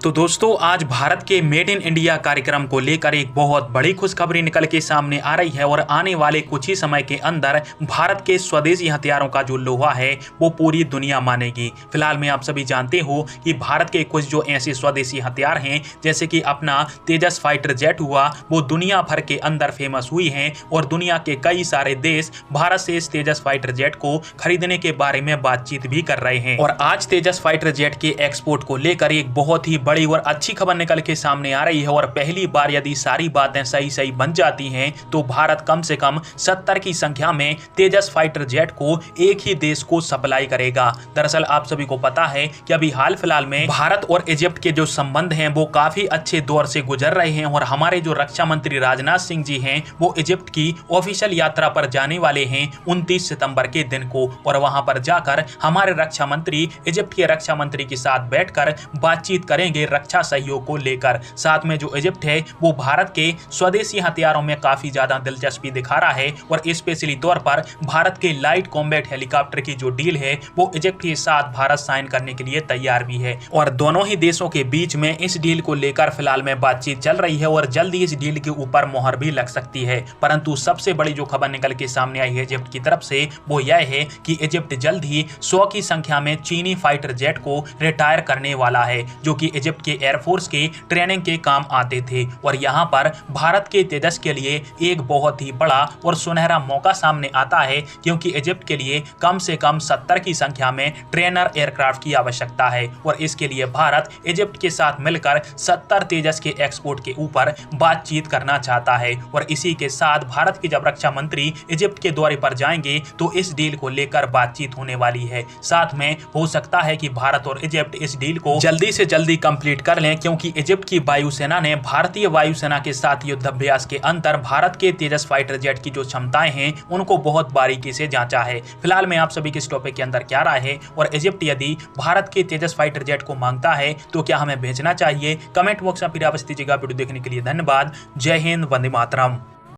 तो दोस्तों आज भारत के मेड इन इंडिया कार्यक्रम को लेकर एक बहुत बड़ी खुशखबरी निकल के सामने आ रही है और आने वाले कुछ ही समय के अंदर भारत के स्वदेशी हथियारों का जो लोहा है वो पूरी दुनिया मानेगी। फिलहाल में आप सभी जानते हो कि भारत के कुछ जो ऐसे स्वदेशी हथियार हैं जैसे कि अपना तेजस फाइटर जेट हुआ, वो दुनिया भर के अंदर फेमस हुई हैं और दुनिया के कई सारे देश भारत से इस तेजस फाइटर जेट को खरीदने के बारे में बातचीत भी कर रहे हैं। और आज तेजस फाइटर जेट के एक्सपोर्ट को लेकर एक बहुत ही बड़ी और अच्छी खबर निकल के सामने आ रही है और पहली बार यदि सारी बातें सही बन जाती हैं तो भारत कम से कम 70 की संख्या में तेजस फाइटर जेट को एक ही देश को सप्लाई करेगा। दरअसल आप सभी को पता है कि अभी हाल फिलहाल में भारत और इजिप्ट के जो संबंध हैं वो काफी अच्छे दौर से गुजर रहे हैं और हमारे जो रक्षा मंत्री राजनाथ सिंह जी हैं वो इजिप्ट की ऑफिशियल यात्रा पर जाने वाले हैं 29 सितंबर के दिन को। और वहां पर जाकर हमारे रक्षा मंत्री इजिप्ट के रक्षा मंत्री के साथ बैठकर बातचीत करेंगे रक्षा सहयोग को लेकर। साथ में जो इजिप्ट है वो भारत के स्वदेशी हथियारों में काफी ज्यादा दिलचस्पी दिखा रहा है और स्पेशली तौर पर भारत के लाइट कॉम्बैट हेलीकॉप्टर की जो डील है वो इजिप्ट के साथ भारत साइन करने के लिए तैयार भी है। और दोनों ही देशों के बीच में इस डील को लेकर फिलहाल में बातचीत चल रही है और जल्दी इस डील के ऊपर मोहर भी लग सकती है। परंतु सबसे बड़ी जो खबर निकल के सामने आई है इजिप्ट की तरफ से वो यह है कि इजिप्ट जल्द ही 100 की संख्या में चीनी फाइटर जेट को रिटायर करने वाला है जो कि इजिप्ट के एयरफोर्स के ट्रेनिंग के काम आते थे। और यहाँ पर भारत के तेजस के लिए एक बहुत ही बड़ा और सुनहरा मौका सामने आता है क्योंकि इजिप्ट के लिए कम से कम 70 की संख्या में ट्रेनर एयरक्राफ्ट की आवश्यकता है और इसके लिए भारत इजिप्ट के साथ मिलकर 70 तेजस के एक्सपोर्ट के ऊपर बातचीत करना चाहता है। और इसी के साथ भारत के जब रक्षा मंत्री इजिप्ट के दौरे पर जाएंगे तो इस डील को लेकर बातचीत होने वाली है। साथ में हो सकता है कि भारत और इजिप्ट इस डील को जल्दी से जल्दी कंप्लीट कर लें क्योंकि इजिप्ट की वायुसेना ने भारतीय वायुसेना के साथ युद्धाभ्यास के अंतर भारत के तेजस फाइटर जेट की जो क्षमताएं हैं उनको बहुत बारीकी से जांचा है। फिलहाल में आप सभी के इस टॉपिक के अंदर क्या राय है और इजिप्ट यदि भारत के तेजस फाइटर जेट को मांगता है तो क्या हमें भेजना चाहिए? कमेंट बॉक्स में फिर आप दीजिएगा। वीडियो देखने के लिए धन्यवाद। जय हिंद, वंदे मातरम।